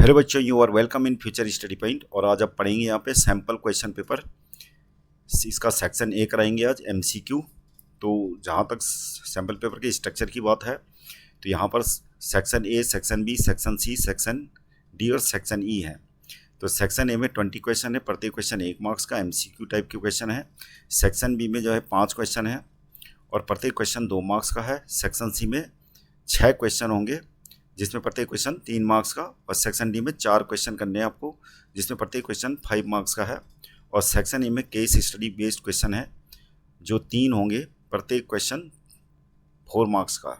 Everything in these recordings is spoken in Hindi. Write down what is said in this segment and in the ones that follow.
हेलो बच्चों, you are welcome in future study point. और आज आप पढ़ेंगे यहाँ पे सैम्पल क्वेश्चन पेपर। इसका सेक्शन ए कराएंगे आज एमसीक्यू। तो जहाँ तक सैम्पल पेपर के स्ट्रक्चर की बात है तो यहाँ पर section A, section B, section C, section D और सेक्शन ई है। तो सेक्शन ए में 20 क्वेश्चन है, प्रत्येक क्वेश्चन 1 मार्क्स का एमसीक्यू टाइप के क्वेश्चन है। सेक्शन बी में जो है 5 क्वेश्चन है और प्रत्येक क्वेश्चन 2 मार्क्स का है। सेक्शन सी में 6 क्वेश्चन होंगे जिसमें प्रत्येक क्वेश्चन 3 मार्क्स का, और सेक्शन डी में 4 क्वेश्चन करने हैं आपको जिसमें प्रत्येक क्वेश्चन 5 मार्क्स का है। और सेक्शन ए में केस स्टडी बेस्ड क्वेश्चन है जो 3 होंगे, प्रत्येक क्वेश्चन 4 मार्क्स का।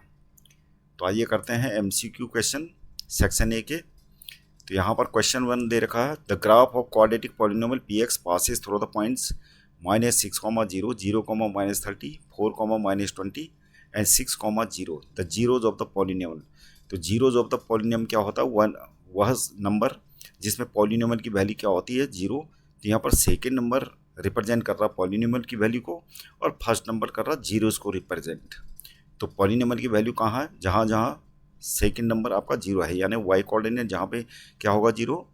तो आइए करते हैं एमसीक्यू क्वेश्चन सेक्शन ए के। तो यहाँ पर क्वेश्चन 1 दे रखा है, the graph of quadratic polynomial P x passes through the points -6, 0, 0, -30, 4, -20 and 6, 0, the zeros of the polynomial. तो जीरोज ऑफ द पॉलिनोमियल क्या होता है? वह नंबर जिसमें पॉलिनोमियल की वैल्यू क्या होती है? जीरो। तो यहाँ पर सेकेंड नंबर रिप्रेजेंट कर रहा पॉलिनोमियल की वैल्यू को और फर्स्ट नंबर कर रहा जीरोज को रिप्रेजेंट। तो पॉलिनोमियल की वैल्यू कहाँ है? जहाँ जहाँ सेकेंड नंबर आपका जीरो है, यानी वाई कोऑर्डिनेट जहाँ पे क्या होगा? जीरो।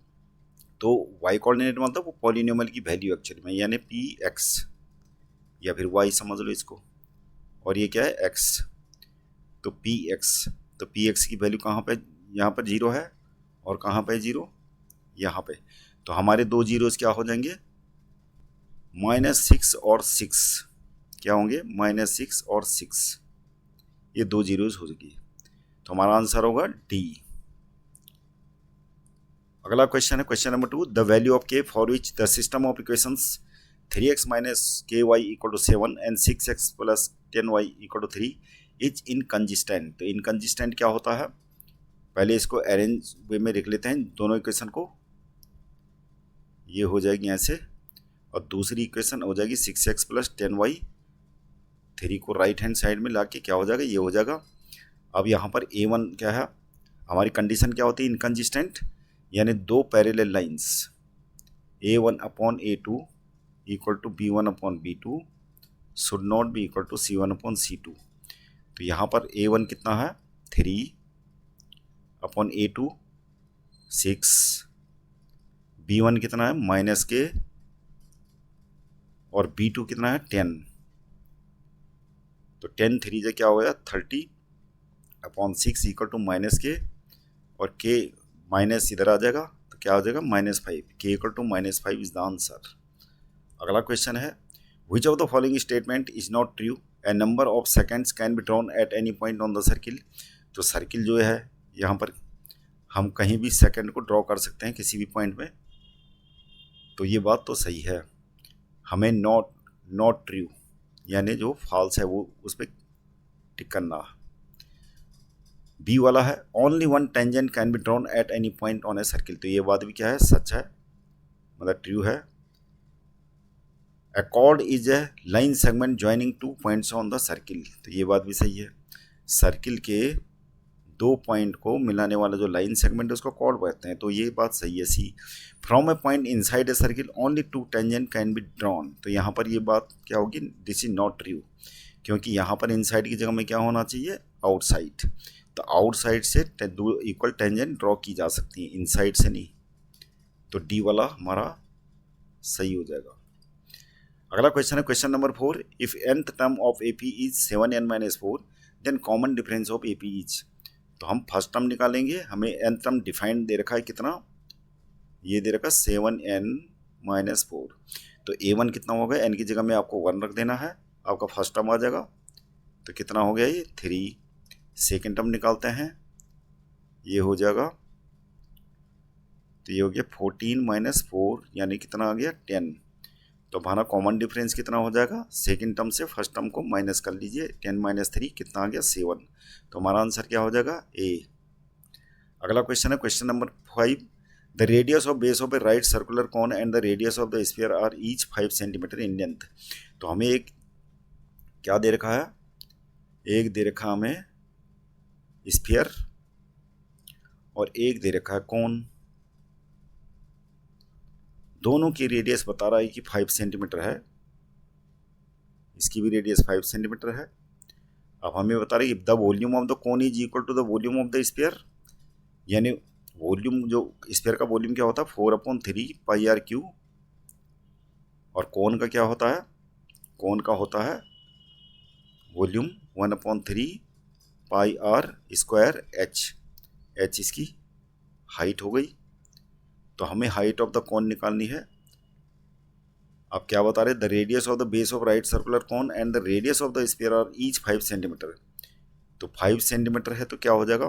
तो वाई कोऑर्डिनेट मतलब वो पॉलिनोमियल की वैल्यू एक्चुअली में, यानी पी एक्स या फिर वाई समझ लो इसको, और ये क्या है? एक्स। तो पी एक्स, तो पी एक्स की वैल्यू कहाँ पे? यहाँ पर जीरो है, और कहाँ पे जीरो? यहाँ पे। तो हमारे दो जीरोज क्या हो जाएंगे? -6 और 6 क्या होंगे? -6 और 6, ये दो जीरोज हो जाएगी। तो हमारा आंसर होगा डी। अगला क्वेश्चन है question number 2, the value of K for which the system of equations 3x - ky = 7 and 6x + 10y = 3 is inconsistent. तो इनकंसिस्टेंट क्या होता है? पहले इसको अरेंज वे में लिख लेते हैं दोनों इक्वेशन को। ये हो जाएगी ऐसे, और दूसरी इक्वेशन हो जाएगी 6x + 10y। 3 को राइट हैंड साइड में लाके क्या हो जाएगा? ये हो जाएगा। अब यहाँ पर A1 क्या है? हमारी कंडीशन क्या होती है? इनकंसिस्टेंट, यानी दो parallel lines A1/A2 = B1/B2 should not be equal to C1/C2। तो यहाँ पर A1 कितना है? 3/A2 6, B1 कितना है? -k, और B2 कितना है? 10। तो 10 3 से क्या हो गया? 30/6 = -k, और k माइनस इधर आ जाएगा तो क्या हो जाएगा? -5। k = -5 is the answer. अगला क्वेश्चन है, विच of the following statement is not true? A number of seconds can be drawn at any point on the circle. तो सर्किल जो है यहाँ पर हम कहीं भी सेकंड को ड्रॉ कर सकते हैं किसी भी पॉइंट में। तो ये बात तो सही है, हमें नॉट ट्रू यानी जो फॉल्स है वो उस पर टिक करना। बी वाला है, only one tangent can be drawn at any point on a circle. तो ये बात भी क्या है? सच है, मतलब ट्रू है। A chord is a line segment joining 2 points on the circle. तो ये बात भी सही है, सर्किल के 2 पॉइंट को मिलाने वाला जो लाइन सेगमेंट है उसको कॉर्ड कहते हैं। तो ये बात सही है। C, from a point inside a circle only 2 tangent can be drawn. तो यहाँ पर ये बात क्या होगी? दिस इज नॉट ट्रू, क्योंकि यहाँ पर इनसाइड की जगह में क्या होना चाहिए? आउटसाइड। तो आउटसाइड से दो इक्वल टेंजेंट ड्रॉ की जा सकती है, इनसाइड से नहीं। तो डी वाला हमारा सही हो जाएगा। अगला क्वेश्चन है question number 4, if nth term of AP is 7n - 4 then common difference of AP is. तो हम फर्स्ट टर्म निकालेंगे, हमें nth टर्म डिफाइंड दे रखा है कितना? ये दे रखा 7n - 4। तो A1 कितना होगा? n की जगह में आपको 1 रख देना है, आपका फर्स्ट टर्म आ जाएगा। तो कितना हो गया? ये 3। सेकेंड टर्म निकालते हैं, ये हो जाएगा, तो ये हो गया 14 - 4 यानी कितना आ गया? 10। तो हमारा कॉमन डिफरेंस कितना हो जाएगा? सेकेंड टर्म से फर्स्ट टर्म को माइनस कर लीजिए, 10 - 3 कितना आ गया? 7। तो हमारा आंसर क्या हो जाएगा? ए। अगला क्वेश्चन है question number 5, the radius of base of a right circular cone and the radius of the sphere are each 5 centimetre in length. तो हमें एक क्या दे रखा है? एक दे रखा हमें स्फीयर और एक दे रखा है कोन। दोनों की रेडियस बता रहा है कि 5 सेंटीमीटर है, इसकी भी रेडियस 5 सेंटीमीटर है। अब हमें बता रही है the volume of the cone is equal to the volume of the sphere, यानी वॉल्यूम जो स्फीयर का वॉल्यूम क्या होता है 4/3 πr⁴, और कोन का क्या होता है, कोन का होता है वॉल्यूम 1/3 πr²h। h इसकी हाइट हो गई। तो हमें हाइट ऑफ द कोन निकालनी है। अब क्या बता रहे, the radius of the base of right circular cone and the radius of the sphere are each 5 centimetre. तो 5 सेंटीमीटर है तो क्या हो जाएगा,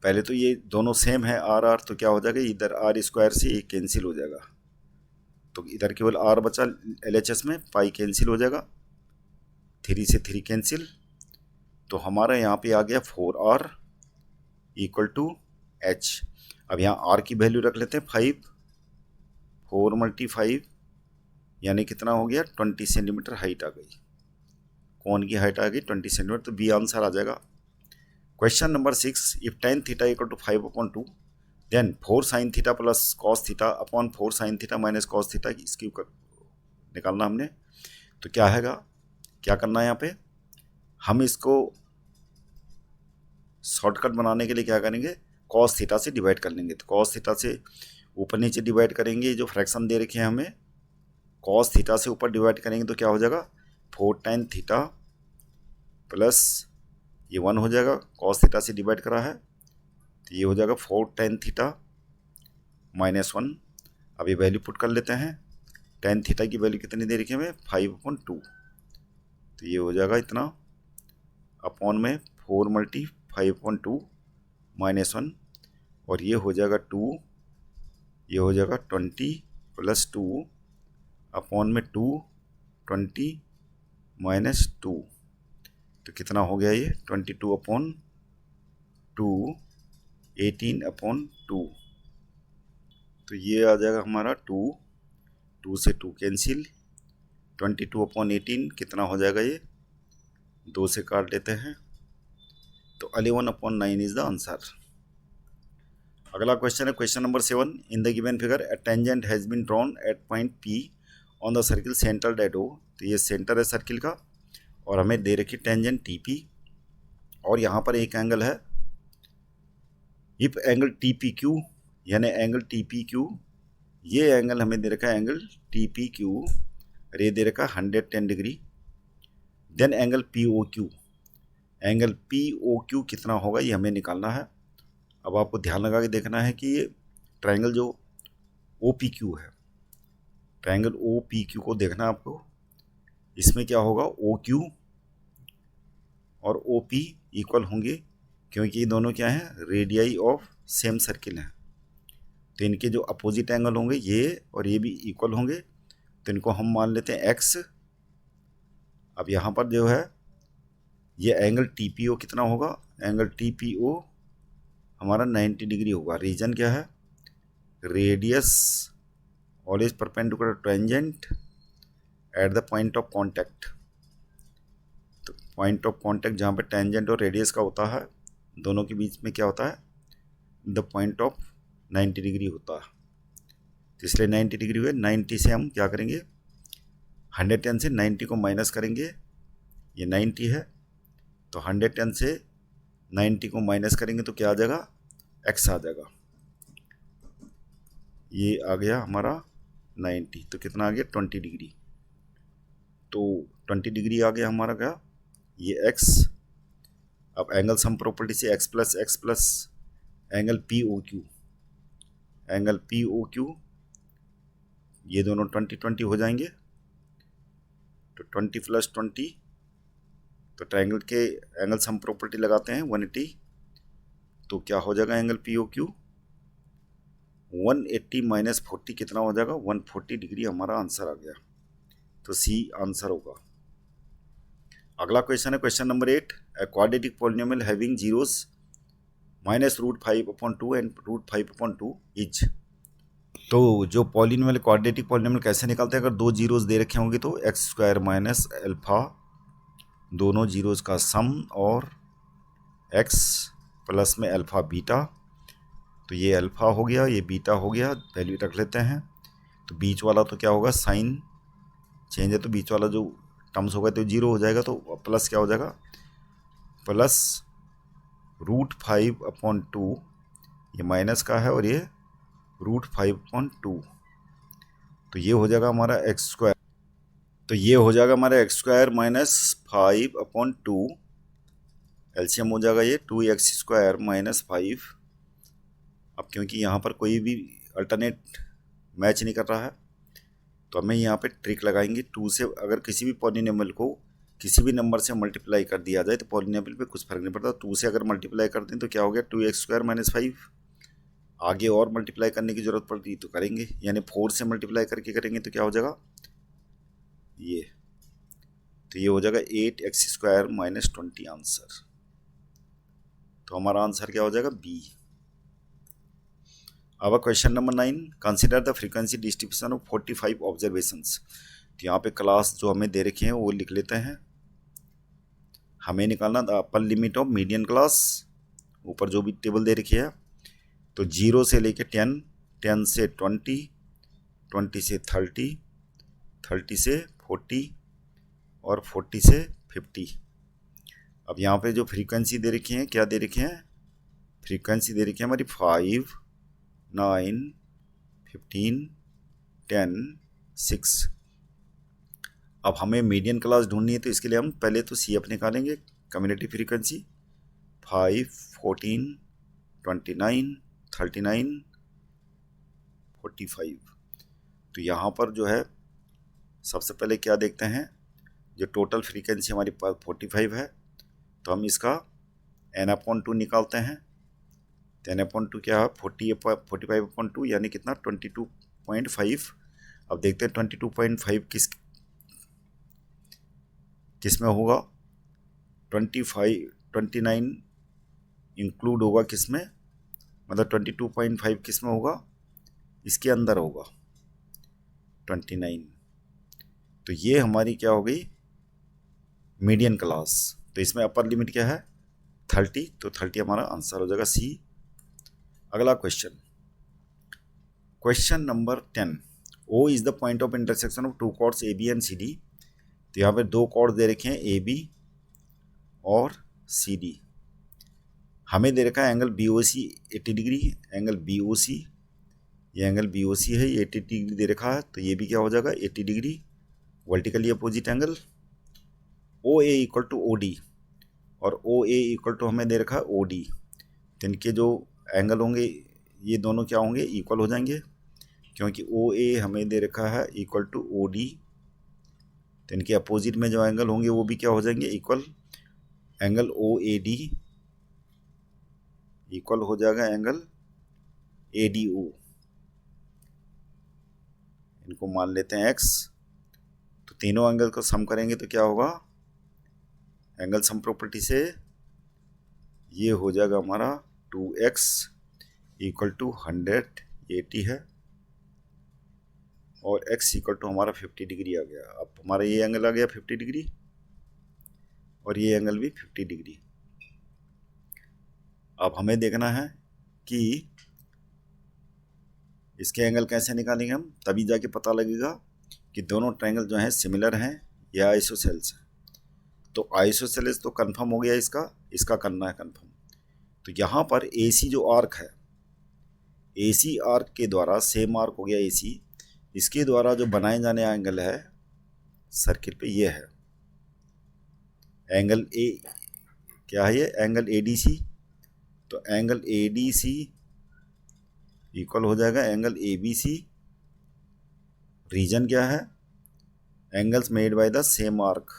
पहले तो ये दोनों सेम है आर आर, तो क्या हो जाएगा इधर r² से ये कैंसिल हो जाएगा, तो इधर केवल r बचा LHS में, पाई कैंसिल हो जाएगा, 3 से 3 कैंसिल। तो हमारा यहाँ पे आ गया 4r = h। अब यहाँ r की वैल्यू रख लेते हैं 5, 4 × 5 यानी कितना हो गया 20 सेंटीमीटर हाइट आ गई, कोन की हाइट आ गई 20 सेंटीमीटर। तो बी आंसर आ जाएगा। Question number 6, if tan θ = 5/2 then 4 sin θ + cos θ upon 4 sin θ - cos θ इसकी निकालना हमने। तो क्या हैगा, क्या करना है यहाँ पे, हम इसको शॉर्टकट बनाने के लिए क्या करेंगे, cos θ से डिवाइड कर लेंगे। तो cos θ से ऊपर नीचे डिवाइड करेंगे, जो फ्रैक्शन दे रखे हैं हमें, cos θ से ऊपर डिवाइड करेंगे तो क्या हो जाएगा 4 tan θ प्लस ये 1 हो जाएगा, cos θ से डिवाइड करा है तो ये हो जाएगा 4 tan θ -1। अब ये वैल्यू पुट कर लेते हैं, tan θ की वैल्यू कितनी दे रखी है हमें 5/2, तो ये हो जाएगा इतना अपॉन में 4 × 5/2 -1, और ये हो जाएगा 2, ये हो जाएगा 20 + 2 अपॉन में 2 20 - 2, तो कितना हो गया ये 22/2 18/2। तो ये आ जाएगा हमारा 2, 2 से 2 कैंसिल, 22/18 कितना हो जाएगा, ये 2 से काट लेते हैं, तो 11/9 इज द आंसर। अगला क्वेश्चन है question number 7, in the given figure a tangent has been drawn at point P on the circle centre at O। तो ये सेंटर है सर्किल का और हमें दे रखी टेंजेंट TP, और यहाँ पर एक एंगल है, इफ एंगल TPQ यानी एंगल TPQ, ये एंगल हमें दे रखा है एंगल TPQ, और ये दे रखा है 110 degree. Then angle POQ, angle POQ कितना होगा ये हमें निकालना है। अब आपको ध्यान लगा के देखना है कि ये ट्रायंगल जो OPQ है, ट्रायंगल OPQ को देखना है आपको, इसमें क्या होगा OQ और OP इक्वल होंगे, क्योंकि ये दोनों क्या हैं रेडियाई ऑफ सेम सर्किल हैं। तो इनके जो अपोजिट एंगल होंगे ये और ये भी इक्वल होंगे, तो इनको हम मान लेते हैं x। अब यहाँ पर जो है ये एंगल TPO कितना होगा, एंगल TPO हमारा 90 डिग्री होगा। रीजन क्या है, radius always perpendicular tangent at the point of contact. तो पॉइंट ऑफ कांटेक्ट जहाँ पे टेंजेंट और रेडियस का होता है, दोनों के बीच में क्या होता है, द पॉइंट ऑफ 90 डिग्री होता है। तो इसलिए 90 डिग्री हुए, 90 से हम क्या करेंगे 110 से 90 को माइनस करेंगे, ये 90 है, तो 110 से 90 को माइनस करेंगे तो क्या आ जाएगा x आ जाएगा, ये आ गया हमारा 90, तो कितना आ गया 20 डिग्री। तो 20 डिग्री आ गया हमारा क्या, ये x। अब एंगल सम प्रॉपर्टी से x plus angle POQ, angle POQ ये दोनों 20 हो जाएंगे, तो 20 + 20, तो ट्रायंगल के एंगल सम प्रॉपर्टी लगाते हैं 180, तो क्या हो जाएगा एंगल POQ 180 - 40 कितना हो जाएगा 140 डिग्री, हमारा आंसर आ गया। तो C आंसर होगा। अगला क्वेश्चन है question number 8, a quadratic polynomial having zeros -√5/2 and √5/2 is. तो जो पॉलिनोमियल क्वाड्रेटिक पॉलिनोमियल कैसे निकालते हैं, अगर दो जीरोस दे रखे होंगे तो x² - अल्फा, दोनों जीरोस का सम, और x प्लस में अल्फा बीटा, तो ये अल्फा हो गया, ये बीटा हो गया, वैल्यू रख लेते हैं। तो बीच वाला तो क्या होगा, साइन चेंज है तो बीच वाला जो टर्म्स होगा तो 0 हो जाएगा, तो प्लस क्या हो जाएगा प्लस √5/2, ये माइनस का है और ये √5/2, तो ये हो जाएगा हमारा एक्स स्क्वायर। तो ये हो जाएगा हमारा एक्स स्क्वायर माइनस 5/2, एलसीएम हो जाएगा ये 2x² माइनस 5। अब क्योंकि यहाँ पर कोई भी अल्टरनेट मैच नहीं कर रहा है तो हमें यहाँ पे ट्रिक लगाएंगे। 2 से अगर किसी भी पॉलिनोमियल को किसी भी नंबर से मल्टीप्लाई कर दिया जाए तो पॉलिनोमियल पे कुछ फर्क नहीं पड़ता। 2 से अगर मल्टीप्लाई कर दें तो क्या हो गया 2x² माइनस 5। आगे और मल्टीप्लाई करने की ज़रूरत पड़ती तो करेंगे, यानी 4 से मल्टीप्लाई करके करेंगे तो क्या हो जाएगा ये, तो ये हो जाएगा 8x² माइनस 20 आंसर। तो हमारा आंसर क्या हो जाएगा बी। अब question number 9, consider the frequency distribution of 45 observations. तो यहाँ पे क्लास जो हमें दे रखे हैं वो लिख लेते हैं। हमें निकालना the upper limit of median class, ऊपर जो भी टेबल दे रखी है, तो 0 से लेके 10, 10 से 20, 20 से 30, 30 से 40 और 40 से 50। अब यहाँ पे जो फ्रीक्वेंसी दे रखी है, क्या दे रखे हैं, फ्रीक्वेंसी दे रखी है हमारी 5, 9, 15, 10, 6। अब हमें मीडियन क्लास ढूंढनी है तो इसके लिए हम पहले तो CF निकालेंगे, कम्युनिटी फ्रीक्वेंसी 5, 14, 29, 39, 45। तो यहाँ पर जो है सबसे पहले क्या देखते हैं, जो टोटल फ्रीक्वेंसी हमारे पास 45 है तो हम इसका n/2 निकालते हैं। तो n/2 क्या है 45/2 यानी कितना 22.5। अब देखते हैं 22.5 किस में होगा, 29 इंक्लूड होगा किस में, मतलब 22.5 किस में होगा, इसके अंदर होगा 29। तो ये हमारी क्या हो गई मीडियन क्लास। तो इसमें अपर लिमिट क्या है 30, तो 30 हमारा आंसर हो जाएगा सी। अगला question, question number 10, O is the point of intersection of 2 chords AB and CD। तो यहाँ पे 2 कॉर्ड दे रखे हैं AB और CD। हमें दे रखा है angle BOC 80 degree, angle BOC, ये एंगल BOC है, ये 80 डिग्री दे रखा है, तो ये भी क्या हो जाएगा 80 degree vertically opposite angle. OA equal to OD और OA इक्वल टू हमें दे रखा है OD। तो इनके जो एंगल होंगे ये दोनों क्या होंगे इक्वल हो जाएंगे, क्योंकि OA हमें दे रखा है इक्वल टू OD। तो इनके अपोजिट में जो एंगल होंगे वो भी क्या हो जाएंगे इक्वल। एंगल OAD इक्वल हो जाएगा एंगल ADO, इनको मान लेते हैं x। तो तीनों एंगल को सम करेंगे तो क्या होगा, एंगल सम प्रॉपर्टी से ये हो जाएगा हमारा 2x इक्वल टू 180 है और x इक्वल टू हमारा 50 डिग्री आ गया। अब हमारा ये एंगल आ गया 50 डिग्री और ये एंगल भी 50 डिग्री। अब हमें देखना है कि इसके एंगल कैसे निकालेंगे हम, तभी जाके पता लगेगा कि दोनों ट्रायंगल जो हैं सिमिलर हैं या आइसोसेल्स हैं। तो आइसोसेल्स तो कंफर्म हो गया, इसका करना है कंफर्म। तो यहाँ पर AC जो आर्क है, AC आर्क के द्वारा, सेम आर्क हो गया AC, इसके द्वारा जो बनाए जाने एंगल है सर्किल पे ये है एंगल A, क्या है ये एंगल ADC। तो एंगल ADC इक्वल हो जाएगा एंगल ABC। रीजन क्या है, angles made by the same arc,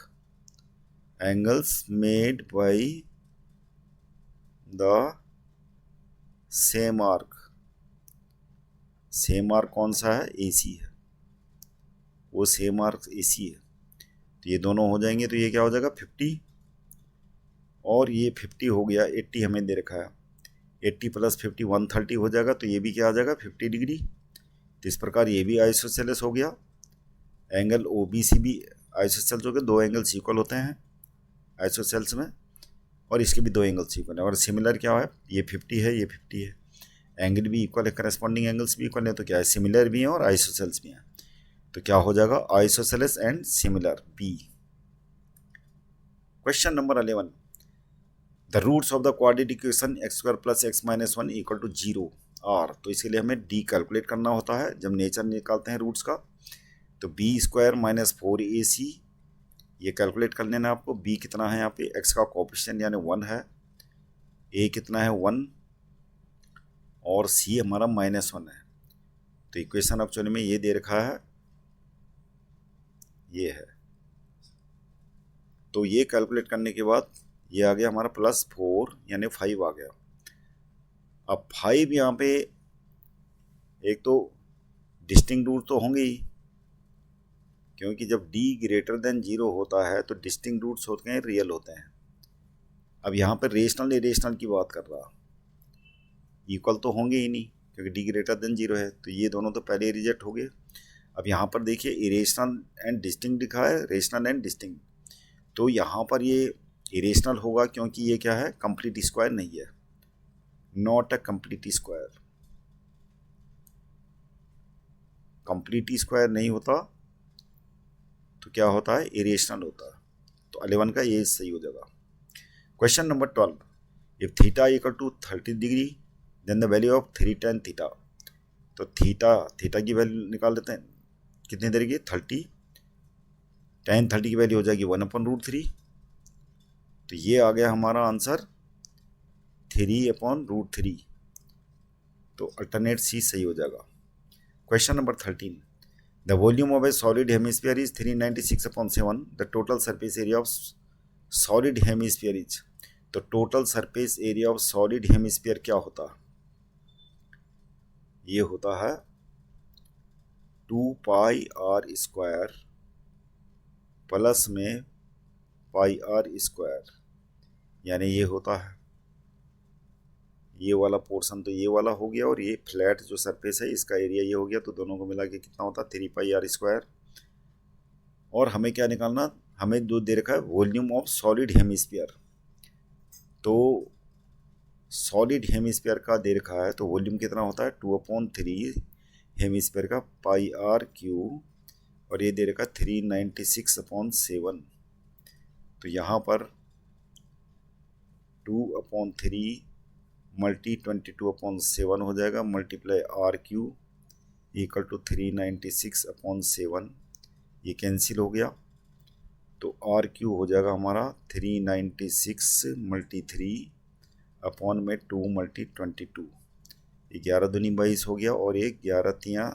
angles made by the same arc. Same arc कौन सा है AC है, वो सेम आर्क AC है। तो ये दोनों हो जाएंगे तो ये क्या हो जाएगा 50 और ये 50 हो गया 80 हमें दे रखा है, 80 + 50 130 हो जाएगा। तो ये भी क्या आ जाएगा 50 डिग्री। तो इस प्रकार ये भी आइसोसेलेस हो गया। एंगल OBC भी आइसोसेल्स हो गए, दो एंगल्स इक्वल होते हैं आइसोसेल्स में और इसके भी दो एंगल्स इक्वल है। और सिमिलर क्या है, ये 50 है, ये 50 है, एंगल भी इक्वल है, करस्पॉन्डिंग एंगल्स भी इक्वल है, तो क्या है सिमिलर भी हैं और आइसोसेल्स भी हैं। तो क्या हो जाएगा isosceles and similar B. Question number 11, the roots of the quadratic equation x square plus x minus one equal to zero are, तो इसके लिए हमें डी कैलकुलेट करना होता है जब नेचर निकालते हैं रूट्स का। तो बी स्क्वायर माइनस 4ac ये कैलकुलेट कर लेना आपको। बी कितना है यहाँ पे, एक्स का कोएफिशिएंट यानी 1 है, ए कितना है 1 और सी हमारा -1 है। तो इक्वेशन एक्चुअली में ये दे रखा है, ये है। तो ये कैलकुलेट करने के बाद ये आ गया हमारा +4 यानी 5 आ गया। अब 5 यहाँ पे एक तो डिस्टिंक्ट रूट तो होंगे ही, क्योंकि जब d ग्रेटर देन 0 होता है तो डिस्टिंक्ट रूट्स होते हैं, रियल होते हैं। अब यहाँ पर रेशनल इरेशनल की बात कर रहा, इक्वल तो होंगे ही नहीं क्योंकि d ग्रेटर देन 0 है, तो ये दोनों तो पहले रिजेक्ट हो गए। अब यहाँ पर देखिए इरेशनल एंड डिस्टिंक्ट लिखा है, रेशनल एंड डिस्टिंक्ट, तो यहाँ पर ये इरेशनल होगा क्योंकि ये क्या है, कंप्लीट स्क्वायर नहीं है, not a complete square. Complete square नहीं होता तो क्या होता है, इरेशनल होता है। तो 11 का ये सही हो जाएगा। Question number 12, if theta equal to 30 degree then the value of 3 tan theta. तो थीटा की वैल्यू निकाल लेते हैं, कितनी देर की, 30, tan 30 की वैल्यू हो जाएगी 1/√3। तो ये आ गया हमारा आंसर 3/√3, तो अल्टरनेट सी सही हो जाएगा। Question number 13, the volume of a solid hemisphere is 396/7, the total surface area of solid hemisphere is. तो total surface area of solid hemisphere क्या होता है, ये होता है 2πr² प्लस में πr², यानी ये होता है ये वाला पोर्शन तो ये वाला हो गया, और ये फ्लैट जो सरफेस है इसका एरिया ये हो गया, तो दोनों को मिला के कितना होता है 3πr²। और हमें क्या निकालना, हमें जो दे रखा है वॉल्यूम ऑफ सॉलिड हेमिस्फीयर, तो सॉलिड हेमिस्फीयर का दे रखा है तो वॉल्यूम कितना होता है 2/3 हेमिस्फीयर का πr³, और ये दे रखा 396/7। तो यहाँ पर 2/3 मल्टी 22/7 हो जाएगा, मल्टीप्लाई r³ इक्वल टू 396/7, ये कैंसिल हो गया। तो r³ हो जाएगा हमारा 396 × 3 अपॉन में 2 × 22, 11 दूनी 22 हो गया, और एक 11 तियाँ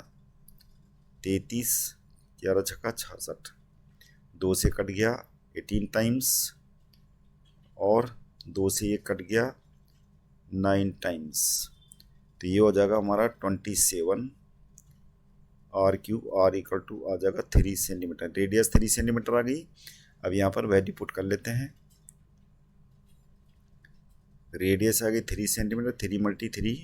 33, 11 छक्का 66, 2 से कट गया 18 टाइम्स, और 2 से ये कट गया 9 टाइम्स, तो ये हो जाएगा हमारा 27 r³, r इक्वल टू आ जाएगा 3 सेंटीमीटर, रेडियस 3 सेंटीमीटर आ गई। अब यहाँ पर वैल्यू पुट कर लेते हैं, रेडियस आ गई 3 सेंटीमीटर, 3 × 3,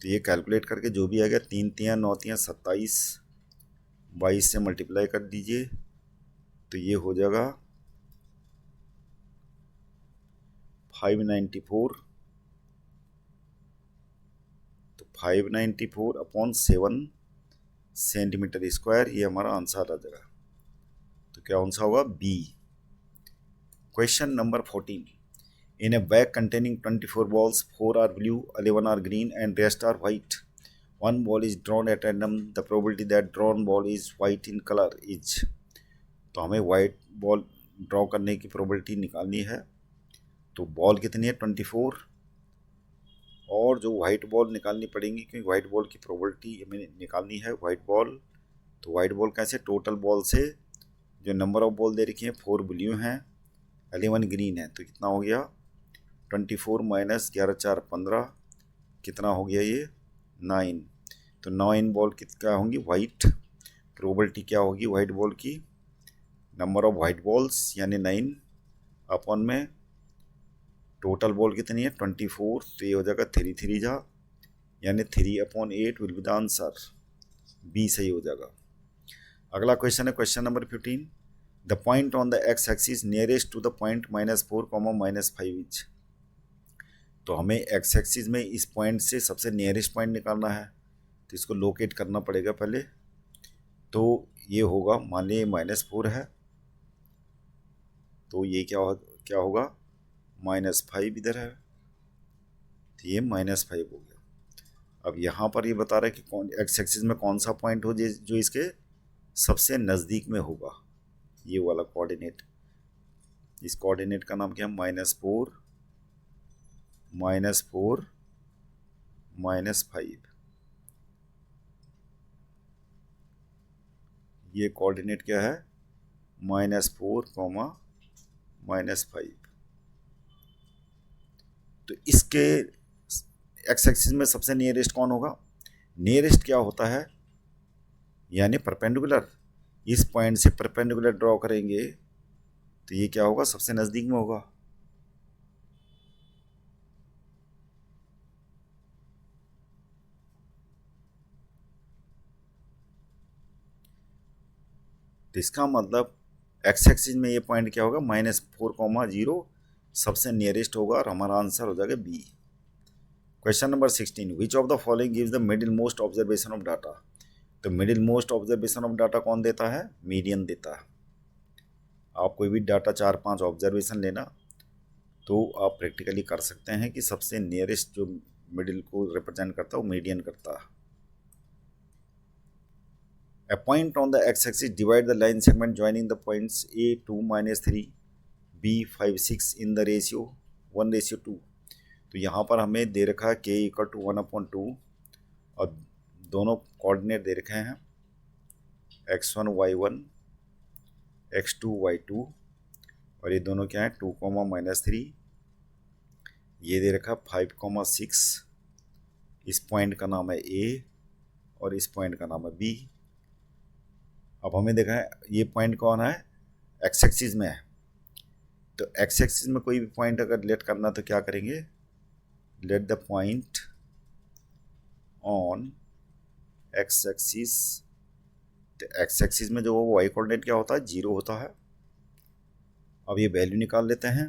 तो ये कैलकुलेट करके जो भी आ गया 3 तियाँ 9 तियाँ 27, 22 से मल्टीप्लाई कर दीजिए, तो ये हो जाएगा 594, तो 594/7 सेंटीमीटर स्क्वायर, ये हमारा आंसर आ जाएगा। तो क्या आंसर होगा, B. Question number 14, in a bag containing 24 balls, 4 are blue, 11 are green and rest are white. One ball is drawn at random. The probability that drawn ball is white in color is। तो हमें white ball ड्रॉ करने की प्रोबेबिलिटी निकालनी है। तो बॉल कितनी है 24, और जो वाइट बॉल निकालनी पड़ेगी क्योंकि वाइट बॉल की प्रोबेबिलिटी हमें निकालनी है। वाइट बॉल, तो वाइट बॉल कैसे, टोटल बॉल से जो नंबर ऑफ बॉल दे रखी हैं 4 ब्लू हैं 11 ग्रीन है, तो कितना हो गया 24 - 11 4 15, कितना हो गया ये 9। तो 9 बॉल क्या होंगी वाइट, प्रोबेबिलिटी क्या होगी वाइट बॉल की, नंबर ऑफ वाइट बॉल्स यानी 9 अपॉन में टोटल बॉल कितनी है 24, तो ये हो जाएगा 3 3 जा, यानी 3/8 will be the answer, B सही हो जाएगा। अगला क्वेश्चन है question number 15, the point on the x axis nearest to the point -4, -5 is. तो हमें एक्स एक्सिस में इस पॉइंट से सबसे नियरेस्ट पॉइंट निकालना है, तो इसको लोकेट करना पड़ेगा पहले। तो ये होगा, मान लीजिए -4 है, तो ये क्या होगा -5 इधर है, तो ये -5 हो गया। अब यहाँ पर ये बता रहा है कि कौन एक्स एक्सिस में कौन सा पॉइंट हो जो इसके सबसे नज़दीक में होगा, ये वाला कोऑर्डिनेट। इस कोऑर्डिनेट का नाम क्या है? -4 -5। ये कोऑर्डिनेट क्या है? -4, -5। तो इसके एक्स एक्सिस में सबसे नियरेस्ट कौन होगा? नियरेस्ट क्या होता है? यानी परपेंडिकुलर। इस पॉइंट से परपेंडिकुलर ड्रॉ करेंगे तो ये क्या होगा? सबसे नज़दीक में होगा। तो इसका मतलब एक्स एक्सिस में ये पॉइंट क्या होगा? -4, 0 सबसे नियरेस्ट होगा और हमारा आंसर हो जाएगा B. Question number 16, which of the following gives the middle most observation of data? तो middle most observation of data कौन देता है? मीडियन देता है। आप कोई भी डाटा 4-5 ऑब्जर्वेशन लेना तो आप प्रैक्टिकली कर सकते हैं कि सबसे नियरेस्ट जो मिडिल को रिप्रेजेंट करता है वो मीडियन करता है। A point on the x-axis divide the line segment joining the points A 2 -3, B 5 6 in the ratio 1:2। तो यहाँ पर हमें दे रखा है k = 1/2 और दोनों कोऑर्डिनेट दे रखे हैं x1 y1 x2 y2 और ये दोनों क्या है? 2, -3। ये दे रखा 5, 6। इस पॉइंट का नाम है A और इस पॉइंट का नाम है B। अब हमें देखा है ये पॉइंट कौन है? एक्स एक्सिस में है। तो एक्स एक्सिस में कोई भी पॉइंट अगर लेट करना तो क्या करेंगे? Let the point on x axis. तो एक्स एक्सिस में जो वाई कोऑर्डिनेट क्या होता है? 0 होता है। अब ये वैल्यू निकाल लेते हैं।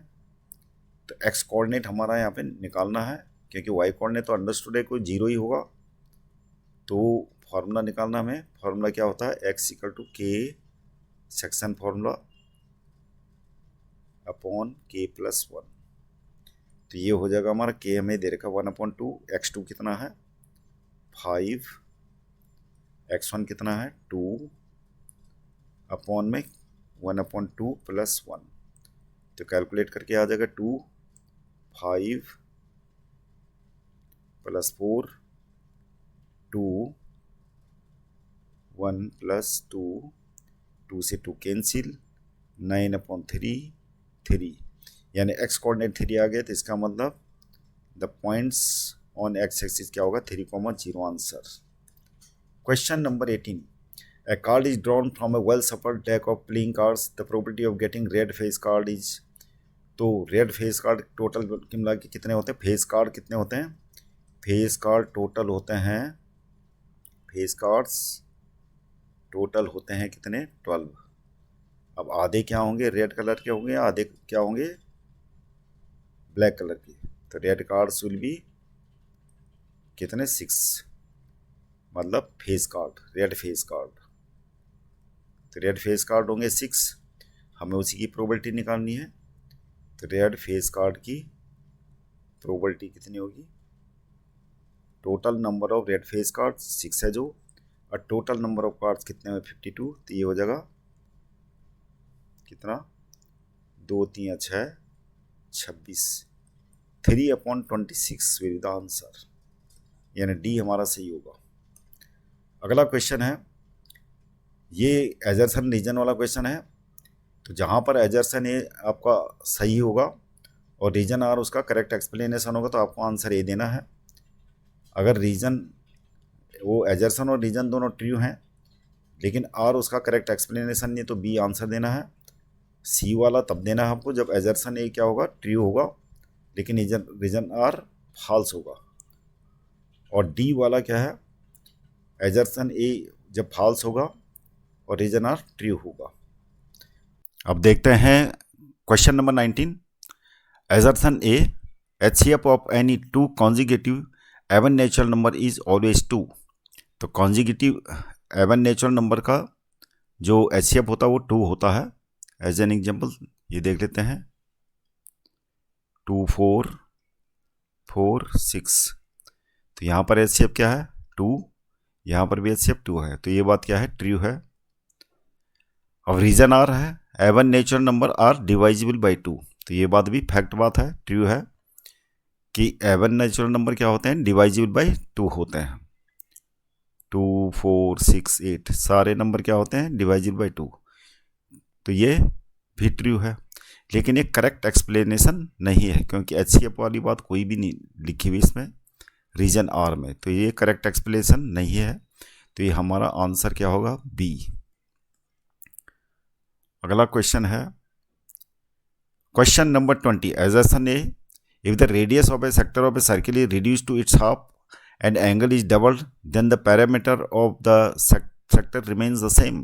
तो एक्स कोऑर्डिनेट हमारा यहाँ पे निकालना है क्योंकि वाई कोऑर्डिनेट तो अंडरस्टूड है कोई 0 ही होगा। तो फार्मूला निकालना हमें। फार्मूला क्या होता है? x = k section formula upon k + 1। तो ये हो जाएगा हमारा k हमें दे रखा 1/2, x2 कितना है? 5, x1 कितना है? 2 अपॉन में 1/2 + 1। तो कैलकुलेट करके आ जाएगा 2, 5 + 4, 2, 1 + 2, 2 से 2 कैंसिल, 9/3, 3 यानी x कोऑर्डिनेट 3 आ गया। तो इसका मतलब the points on x axis क्या होगा? 3, 0 answer. Question number 18, a card is drawn from a well shuffled deck of playing cards. The probability of getting red face card is। तो रेड फेस कार्ड टोटल मिला के कितने होते हैं? फेस कार्ड कितने होते हैं? फेस कार्ड टोटल होते हैं, फेस कार्ड्स टोटल होते हैं कितने? 12। अब आधे क्या होंगे? रेड कलर के होंगे, आधे क्या होंगे? ब्लैक कलर के। तो रेड कार्ड्स विल बी कितने? 6, मतलब face card, red face card. तो रेड फेस कार्ड होंगे 6, हमें उसी की प्रोबेबिलिटी निकालनी है। तो रेड फेस कार्ड की प्रोबेबिलिटी कितनी होगी? Total number of red face card 6 है जो, और टोटल नंबर ऑफ कार्ड्स कितने हैं? 52। तो ये हो जाएगा कितना? 2, 3, 6, 26। 3/26 विल बी द आंसर, यानी डी हमारा सही होगा। अगला क्वेश्चन है, ये एजर्सन रीजन वाला क्वेश्चन है। तो जहाँ पर एजर्सन ए आपका सही होगा और रीजन आर उसका करेक्ट एक्सप्लेनेशन होगा तो आपको आंसर ए देना है। अगर रीजन वो एजर्सन और रीजन दोनों ट्रू हैं लेकिन आर उसका करेक्ट एक्सप्लेनेशन नहीं तो बी आंसर देना है। सी वाला तब देना है आपको जब एजर्सन ए क्या होगा? ट्रू होगा, लेकिन रीजन आर फॉल्स होगा। और डी वाला क्या है? एजर्सन ए जब फॉल्स होगा और रीजन आर ट्रू होगा। अब देखते हैं question number 19, assertion A HCF of any 2 consecutive even natural number is always 2। तो कॉन्जिक्यूटिव एवन नेचुरल नंबर का जो HCF होता है वो 2 होता है। एज एन एग्जाम्पल ये देख लेते हैं, 2 4 4 6। तो यहाँ पर HCF क्या है 2, यहाँ पर भी HCF 2 है, तो ये बात क्या है ट्रू है। अब रीजन आर है even natural number are divisible by 2, तो ये बात भी फैक्ट बात है, ट्रू है कि एवन नेचुरल नंबर क्या होते हैं डिवाइजिबल बाई 2 होते हैं। 2 4 6 8 सारे नंबर क्या होते हैं डिवाइजिबल बाई 2, तो ये भी ट्रू है। लेकिन ये करेक्ट एक्सप्लेनेशन नहीं है, क्योंकि HCF वाली बात कोई भी नहीं लिखी हुई इसमें रीजन आर में, तो ये करेक्ट एक्सप्लेनेशन नहीं है। तो ये हमारा आंसर क्या होगा बी। अगला क्वेश्चन है question number 20। Assertion A, if the radius of a sector of a circle is reduced to its half and angle is doubled, then the parameter of the sector remains the same.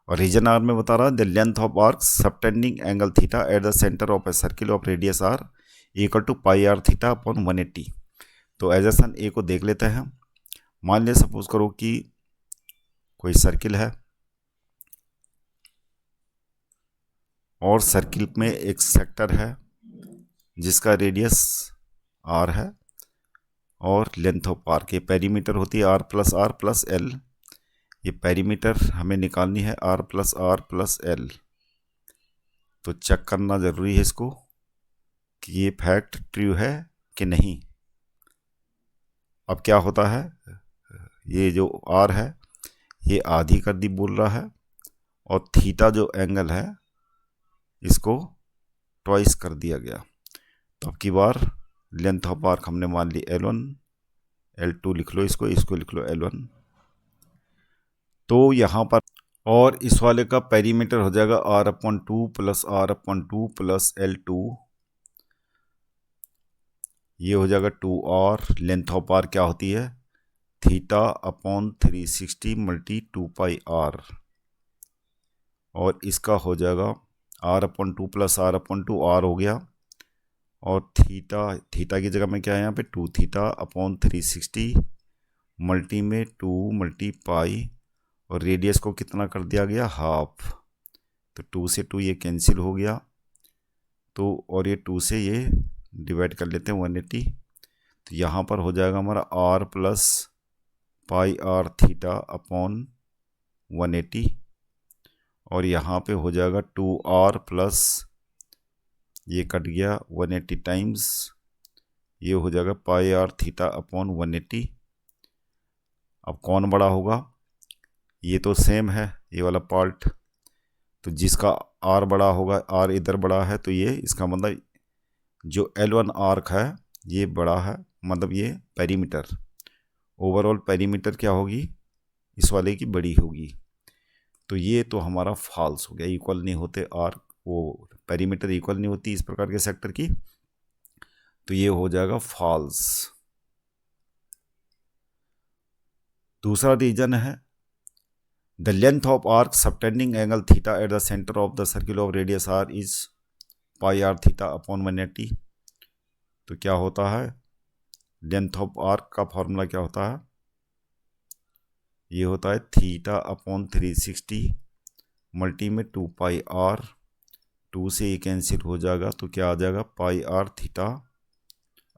और रीजन आर में बता रहा है the length of arc subtending angle theta at the centre of a circle of radius r equal to pi r theta upon 180। तो एजर्सन ए को देख लेते हैं। मान लिया सपोज करो कि कोई सर्किल है और सर्किल में एक सेक्टर है जिसका रेडियस आर है और लेंथ ऑफ आर्क, ये पेरीमीटर होती है आर प्लस एल। ये पेरीमीटर हमें निकालनी है आर प्लस एल। तो चेक करना ज़रूरी है इसको कि ये फैक्ट ट्रू है कि नहीं। अब क्या होता है, ये जो आर है ये आधी कर दी बोल रहा है, और थीटा जो एंगल है इसको ट्वाइस कर दिया गया। तो अब की बार लेंथ ऑफ आर्क हमने मान ली L1, L2 लिख लो, इसको लिख लो L1। तो यहाँ पर और इस वाले का पेरीमीटर हो जाएगा R/2 plus R/2 plus L2, ये हो जाएगा 2R। लेंथ ऑफ आर क्या होती है theta upon 360 multi 2 pi r, और इसका हो जाएगा R/2 प्लस R/2 R हो गया, और थीटा की जगह में क्या है यहाँ पे 2 थीटा अपॉन 360 मल्टी में 2 मल्टी पाई, और रेडियस को कितना कर दिया गया हाफ। तो 2 से 2 ये कैंसिल हो गया, तो और ये 2 से ये डिवाइड कर लेते हैं 180। तो यहाँ पर हो जाएगा हमारा R plus pi r theta upon 180, और यहाँ पे हो जाएगा 2R प्लस ये कट गया 180 टाइम्स, ये हो जाएगा पाई आर थीटा अपॉन 180। अब कौन बड़ा होगा, ये तो सेम है ये वाला पार्ट, तो जिसका आर बड़ा होगा, आर इधर बड़ा है, तो ये इसका मतलब जो L1 आर्क है ये बड़ा है, मतलब ये पेरीमीटर ओवरऑल पेरीमीटर क्या होगी इस वाले की बड़ी होगी। तो ये तो हमारा फॉल्स हो गया, इक्वल नहीं होते आर्क, वो पेरीमीटर इक्वल नहीं होती इस प्रकार के सेक्टर की, तो ये हो जाएगा फॉल्स। दूसरा रीजन है the length of arc subtending angle theta at the centre of the circle of radius r is pi r theta upon 180। तो क्या होता है लेंथ ऑफ आर्क का फॉर्मूला क्या होता है, ये होता है थीटा अपॉन 360 मल्टी में 2 पाई आर, 2 से ये कैंसिल हो जाएगा, तो क्या आ जाएगा पाई आर थीटा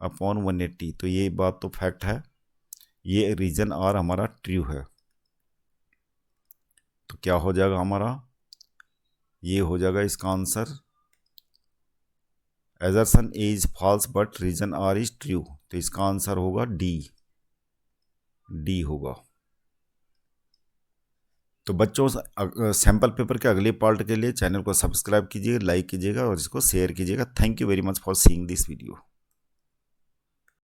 अपॉन 180। तो ये बात तो फैक्ट है, ये रीजन आर हमारा ट्रू है। तो क्या हो जाएगा हमारा, ये हो जाएगा इसका answer assertion A is false but reason R is true. तो इसका आंसर होगा डी होगा। तो बच्चों सैम्पल पेपर के अगले पार्ट के लिए चैनल को सब्सक्राइब कीजिएगा, लाइक कीजिएगा और इसको शेयर कीजिएगा। Thank you very much for seeing this video.